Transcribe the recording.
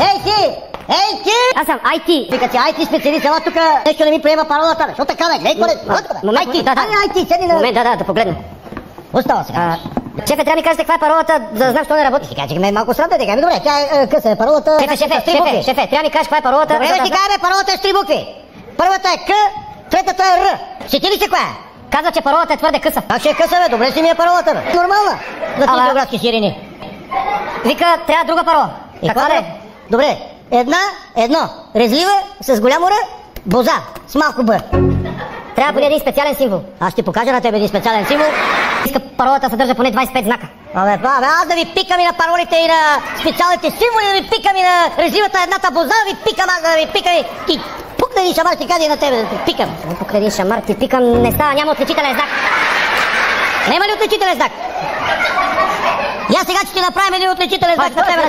Ей ти! Ей ти! Аз съм IT. Вика ти IT специалист, ела тук нещо не ми приема паролата, защото така бе, гледай коре. Момент, IT, да. IT, седи на... Момент, да погледна. Остава сега. Шефе, трябва да ми кажете каква е паролата, за да знам, що не работи. Сега че ме е малко срам да кажем, добре, тя е къса, е паролата... Шефе, трябва да ми кажеш каква е паролата. Добре, да ти кажем, паролата е с 3 букви. Първата е К, третата е Р. Сети ли се коя е? Казва, че паролата е твърде къса. Как ще е къса, бе? Добре си ми е паролата, бе. Нормална. За ти географски сирени. Вика, трябва друга парола. Каква да е? Добре, едно. Резлива, с голямо Р, боза, с малко Б. Трябва поне един специален символ. Аз ще покажа на тебе един специален символ. Иска паролата съдържа поне 25 знака. Абе, аз да ви пикам и на паролите и на специалните символи, да ви пикам и на резливата едната боза, да ви пикам, аз да ви пикам и пукна един шамар, ти кажа и на тебе да ти пикам. Пукна един шамар, ти пикам, не става, няма отличителен знак. Няма ли отличителен знак? Я сега ще ти направим един отличителен знак на тебе.